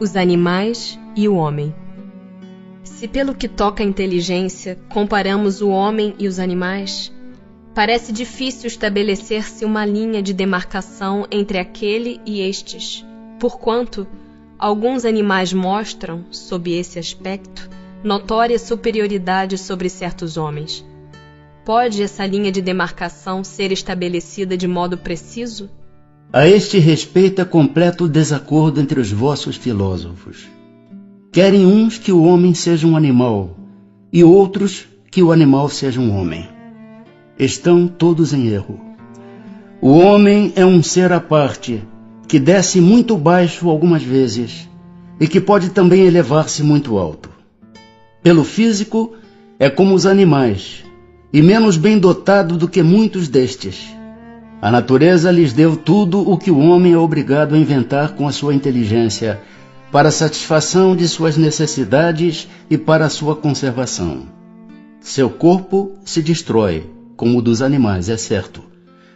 Os animais e o homem. Se pelo que toca à inteligência comparamos o homem e os animais, parece difícil estabelecer-se uma linha de demarcação entre aquele e estes, porquanto alguns animais mostram, sob esse aspecto, notória superioridade sobre certos homens. Pode essa linha de demarcação ser estabelecida de modo preciso? A este respeito é completo desacordo entre os vossos filósofos. Querem uns que o homem seja um animal, e outros que o animal seja um homem. Estão todos em erro. O homem é um ser à parte, que desce muito baixo algumas vezes, e que pode também elevar-se muito alto. Pelo físico, é como os animais, e menos bem dotado do que muitos destes. A natureza lhes deu tudo o que o homem é obrigado a inventar com a sua inteligência, para a satisfação de suas necessidades e para a sua conservação. Seu corpo se destrói, como o dos animais, é certo,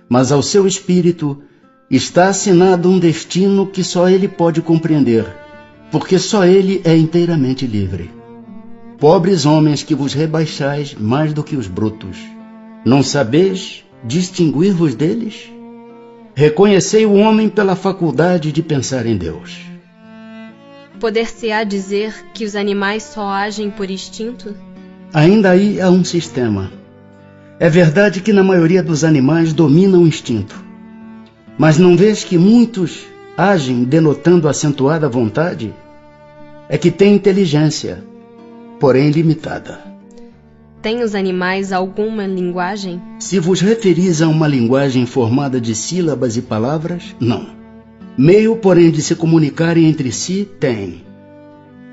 mas ao seu espírito está assinado um destino que só ele pode compreender, porque só ele é inteiramente livre. Pobres homens que vos rebaixais mais do que os brutos, não sabeis distinguir-vos deles? Reconhecei o homem pela faculdade de pensar em Deus. Poder-se-á dizer que os animais só agem por instinto? Ainda aí há um sistema. É verdade que na maioria dos animais domina o instinto. Mas não vês que muitos agem denotando acentuada vontade? É que têm inteligência, porém limitada. Têm os animais alguma linguagem? Se vos referis a uma linguagem formada de sílabas e palavras, não. Meio, porém, de se comunicarem entre si, têm.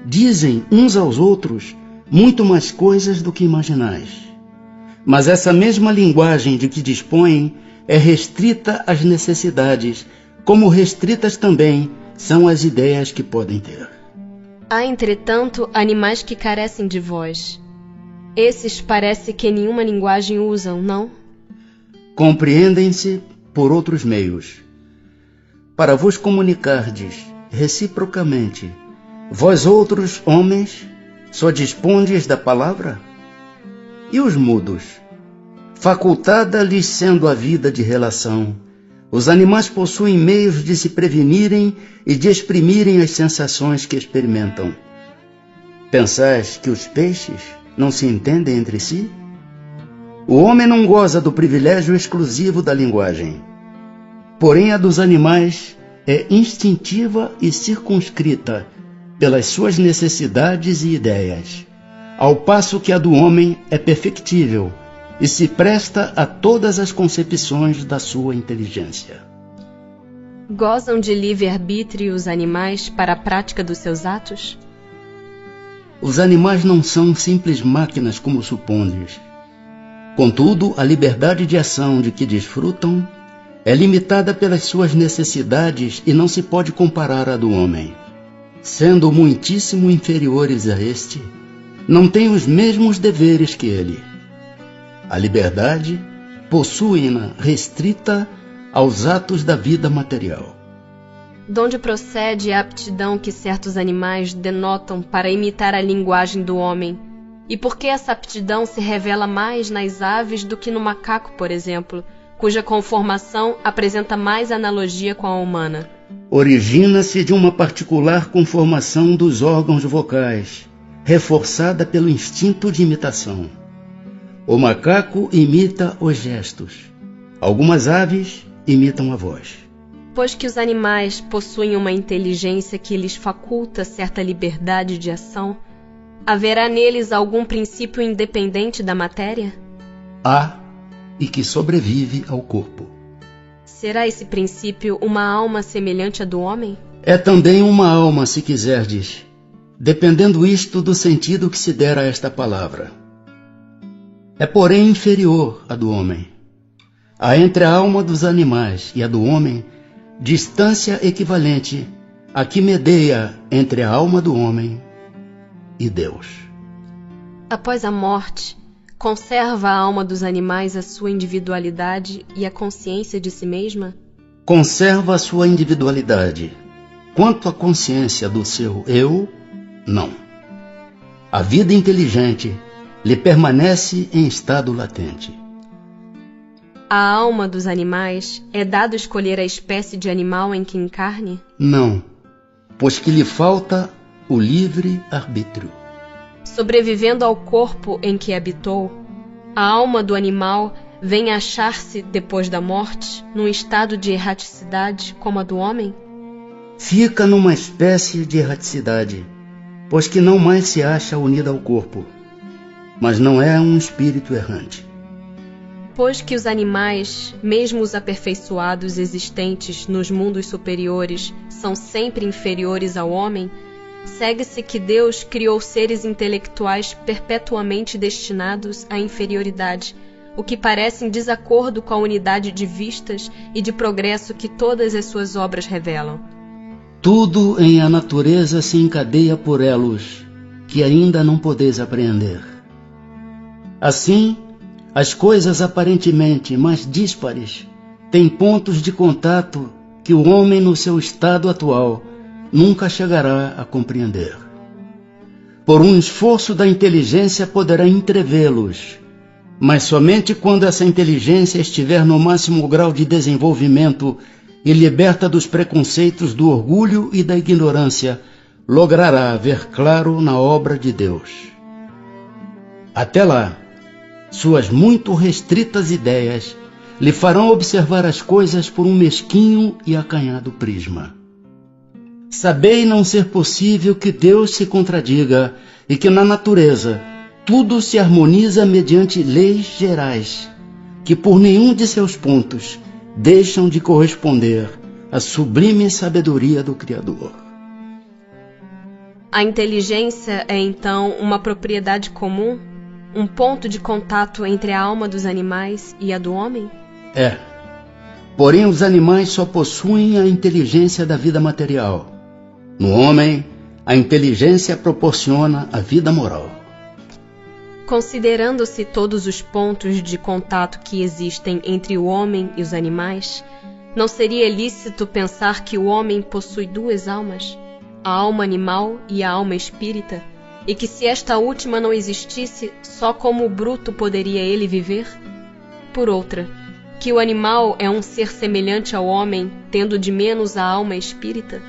Dizem uns aos outros muito mais coisas do que imaginais. Mas essa mesma linguagem de que dispõem é restrita às necessidades, como restritas também são as ideias que podem ter. Há, entretanto, animais que carecem de voz. Esses parece que nenhuma linguagem usam, não? Compreendem-se por outros meios. Para vos comunicardes reciprocamente, vós outros homens só dispondes da palavra? E os mudos? Facultada lhes sendo a vida de relação, os animais possuem meios de se prevenirem e de exprimirem as sensações que experimentam. Pensais que os peixes não se entendem entre si? O homem não goza do privilégio exclusivo da linguagem. Porém, a dos animais é instintiva e circunscrita pelas suas necessidades e ideias, ao passo que a do homem é perfectível e se presta a todas as concepções da sua inteligência. Gozam de livre-arbítrio os animais para a prática dos seus atos? Os animais não são simples máquinas como supondes. Contudo, a liberdade de ação de que desfrutam é limitada pelas suas necessidades e não se pode comparar à do homem. Sendo muitíssimo inferiores a este, não têm os mesmos deveres que ele. A liberdade possuem-na restrita aos atos da vida material. Donde procede a aptidão que certos animais denotam para imitar a linguagem do homem? E por que essa aptidão se revela mais nas aves do que no macaco, por exemplo, cuja conformação apresenta mais analogia com a humana? Origina-se de uma particular conformação dos órgãos vocais, reforçada pelo instinto de imitação. O macaco imita os gestos. Algumas aves imitam a voz. Pois que os animais possuem uma inteligência que lhes faculta certa liberdade de ação, haverá neles algum princípio independente da matéria? Há, e que sobrevive ao corpo. Será esse princípio uma alma semelhante à do homem? É também uma alma, se quiserdes, dependendo isto do sentido que se der a esta palavra. É, porém, inferior à do homem. Há entre a alma dos animais e a do homem distância equivalente a que medeia entre a alma do homem e Deus. Após a morte, conserva a alma dos animais a sua individualidade e a consciência de si mesma? Conserva a sua individualidade, Quanto à consciência do seu eu, não. A vida inteligente lhe permanece em estado latente. A alma dos animais é dado escolher a espécie de animal em que encarne? Não, pois que lhe falta o livre arbítrio. Sobrevivendo ao corpo em que habitou, a alma do animal vem a achar-se, depois da morte, num estado de erraticidade como a do homem? Fica numa espécie de erraticidade, pois que não mais se acha unida ao corpo, mas não é um espírito errante. Pois que os animais, mesmo os aperfeiçoados existentes nos mundos superiores, são sempre inferiores ao homem, segue-se que Deus criou seres intelectuais perpetuamente destinados à inferioridade, o que parece em desacordo com a unidade de vistas e de progresso que todas as suas obras revelam. Tudo em a natureza se encadeia por elos que ainda não podeis apreender. Assim, as coisas aparentemente mais díspares têm pontos de contato que o homem no seu estado atual nunca chegará a compreender. Por um esforço da inteligência poderá entrevê-los, mas somente quando essa inteligência estiver no máximo grau de desenvolvimento e liberta dos preconceitos do orgulho e da ignorância, logrará ver claro na obra de Deus. Até lá, suas muito restritas ideias lhe farão observar as coisas por um mesquinho e acanhado prisma. Sabei não ser possível que Deus se contradiga e que na natureza tudo se harmoniza mediante leis gerais, que por nenhum de seus pontos deixam de corresponder à sublime sabedoria do Criador. A inteligência é então uma propriedade comum? Um ponto de contato entre a alma dos animais e a do homem? É. Porém, os animais só possuem a inteligência da vida material. No homem, a inteligência proporciona a vida moral. Considerando-se todos os pontos de contato que existem entre o homem e os animais, não seria lícito pensar que o homem possui duas almas, a alma animal e a alma espírita, e que se esta última não existisse, só como o bruto poderia ele viver? Por outra, que o animal é um ser semelhante ao homem, tendo de menos a alma espírita?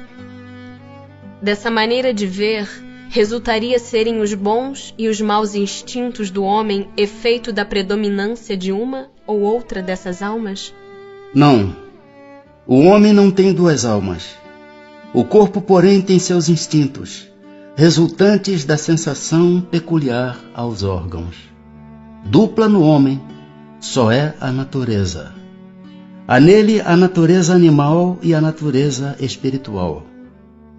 Dessa maneira de ver, resultaria serem os bons e os maus instintos do homem efeito da predominância de uma ou outra dessas almas? Não. O homem não tem duas almas. O corpo, porém, tem seus instintos, resultantes da sensação peculiar aos órgãos. Dupla no homem só é a natureza. Há nele a natureza animal e a natureza espiritual.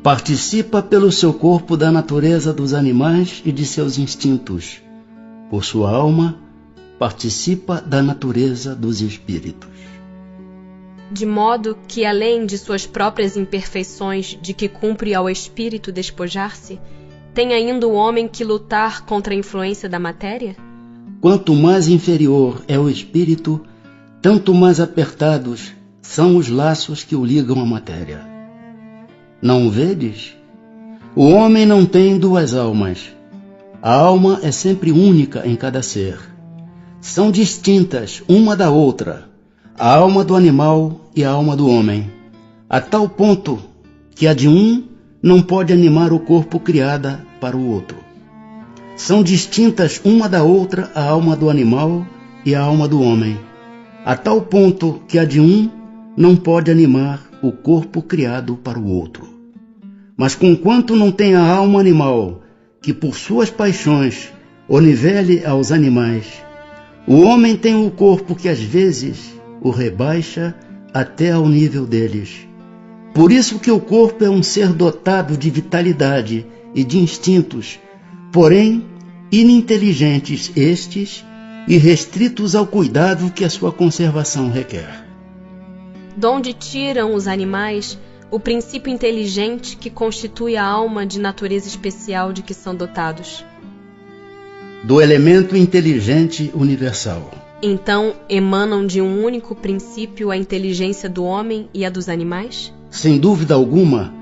Participa pelo seu corpo da natureza dos animais e de seus instintos. Por sua alma, participa da natureza dos espíritos. De modo que, além de suas próprias imperfeições de que cumpre ao espírito despojar-se, tem ainda o homem que lutar contra a influência da matéria? Quanto mais inferior é o espírito, tanto mais apertados são os laços que o ligam à matéria. Não o vedes? O homem não tem duas almas. A alma é sempre única em cada ser. São distintas uma da outra, a alma do animal e a alma do homem, a tal ponto que a de um não pode animar o corpo criada para o outro. São distintas uma da outra a alma do animal e a alma do homem, a tal ponto que a de um não pode animar o corpo criado para o outro. Mas conquanto não tem a alma animal, que por suas paixões o nivele aos animais, o homem tem o corpo que às vezes o rebaixa até ao nível deles. Por isso que o corpo é um ser dotado de vitalidade e de instintos, porém ininteligentes estes e restritos ao cuidado que a sua conservação requer. Donde tiram os animais o princípio inteligente que constitui a alma de natureza especial de que são dotados? Do elemento inteligente universal. Então, emanam de um único princípio a inteligência do homem e a dos animais? Sem dúvida alguma,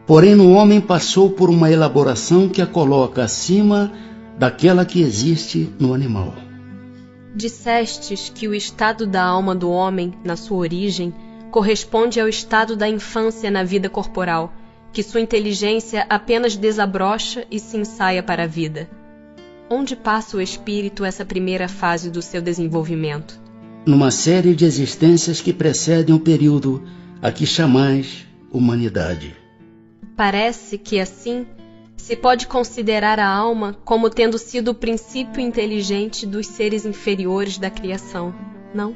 porém no homem passou por uma elaboração que a coloca acima daquela que existe no animal. Dissestes que o estado da alma do homem, na sua origem, corresponde ao estado da infância na vida corporal, que sua inteligência apenas desabrocha e se ensaia para a vida. Onde passa o espírito essa primeira fase do seu desenvolvimento? Numa série de existências que precedem o período a que chamais humanidade. Parece que, assim, se pode considerar a alma como tendo sido o princípio inteligente dos seres inferiores da criação, não?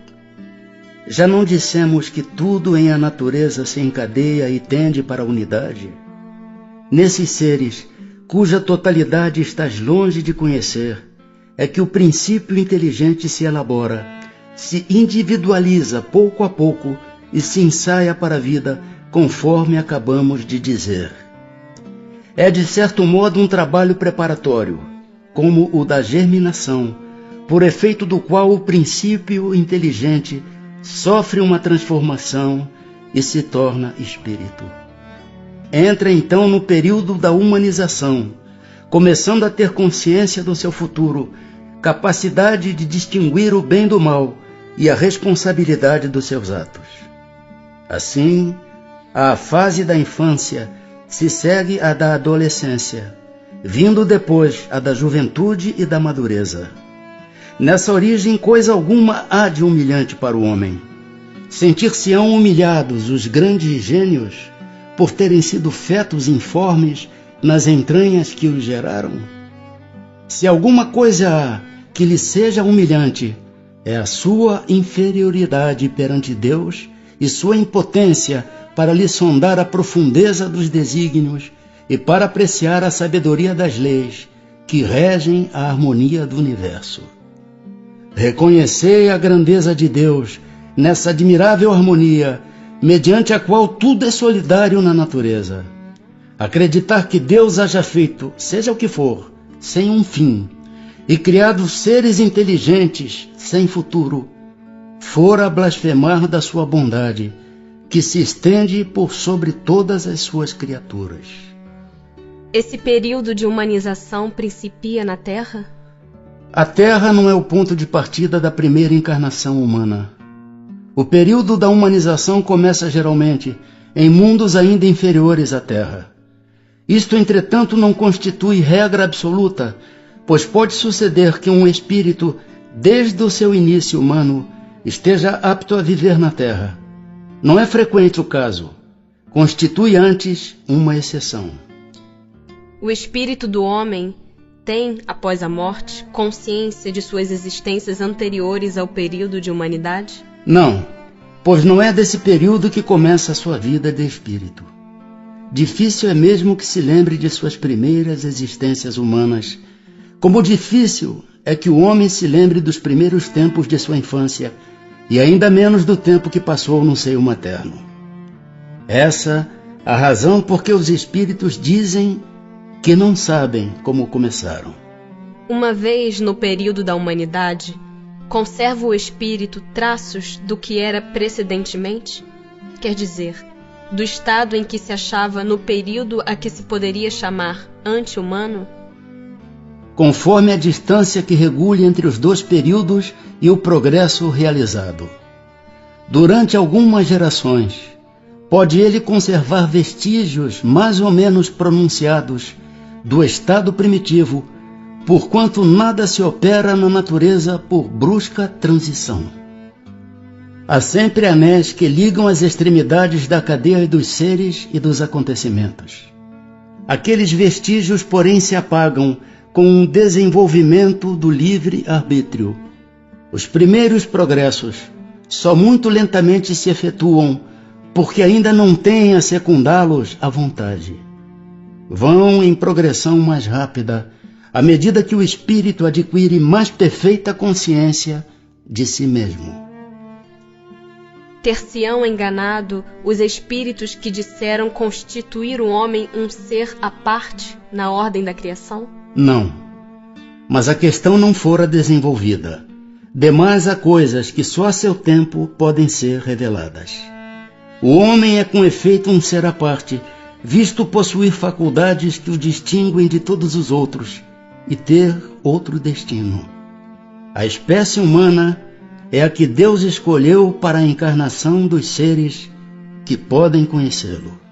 Já não dissemos que tudo em a natureza se encadeia e tende para a unidade? Nesses seres, cuja totalidade estás longe de conhecer, é que o princípio inteligente se elabora, se individualiza pouco a pouco e se ensaia para a vida, conforme acabamos de dizer. É de certo modo um trabalho preparatório, como o da germinação, por efeito do qual o princípio inteligente sofre uma transformação e se torna espírito. Entra então no período da humanização, começando a ter consciência do seu futuro, capacidade de distinguir o bem do mal e a responsabilidade dos seus atos. Assim, a fase da infância se segue à da adolescência, vindo depois a da juventude e da madureza. Nessa origem, coisa alguma há de humilhante para o homem. Sentir-se-ão humilhados os grandes gênios por terem sido fetos informes nas entranhas que os geraram? Se alguma coisa há que lhe seja humilhante, é a sua inferioridade perante Deus e sua impotência para lhe sondar a profundeza dos desígnios e para apreciar a sabedoria das leis que regem a harmonia do universo. Reconhecei a grandeza de Deus nessa admirável harmonia, mediante a qual tudo é solidário na natureza. Acreditar que Deus haja feito, seja o que for, sem um fim, e criado seres inteligentes, sem futuro, fora blasfemar da sua bondade, que se estende por sobre todas as suas criaturas. Esse período de humanização principia na Terra? A Terra não é o ponto de partida da primeira encarnação humana. O período da humanização começa geralmente em mundos ainda inferiores à Terra. Isto, entretanto, não constitui regra absoluta, pois pode suceder que um espírito, desde o seu início humano, esteja apto a viver na Terra. Não é frequente o caso. Constitui antes uma exceção. O espírito do homem tem, após a morte, consciência de suas existências anteriores ao período de humanidade? Não, pois não é desse período que começa a sua vida de espírito. Difícil é mesmo que se lembre de suas primeiras existências humanas, como difícil é que o homem se lembre dos primeiros tempos de sua infância, e ainda menos do tempo que passou no seio materno. Essa a razão por que os espíritos dizem que não sabem como começaram. Uma vez no período da humanidade, conserva o espírito traços do que era precedentemente? Quer dizer, do estado em que se achava no período a que se poderia chamar ante-humano? Conforme a distância que regule entre os dois períodos e o progresso realizado. Durante algumas gerações, pode ele conservar vestígios mais ou menos pronunciados do estado primitivo, porquanto nada se opera na natureza por brusca transição. Há sempre anéis que ligam as extremidades da cadeia dos seres e dos acontecimentos. Aqueles vestígios, porém, se apagam com o desenvolvimento do livre-arbítrio. Os primeiros progressos só muito lentamente se efetuam, porque ainda não têm a secundá-los à vontade. Vão em progressão mais rápida, à medida que o espírito adquire mais perfeita consciência de si mesmo. Ter-se-ão enganado os espíritos que disseram constituir o homem um ser à parte na ordem da criação? Não, mas a questão não fora desenvolvida. Demais há coisas que só a seu tempo podem ser reveladas. O homem é com efeito um ser à parte, visto possuir faculdades que o distinguem de todos os outros e ter outro destino. A espécie humana é a que Deus escolheu para a encarnação dos seres que podem conhecê-lo.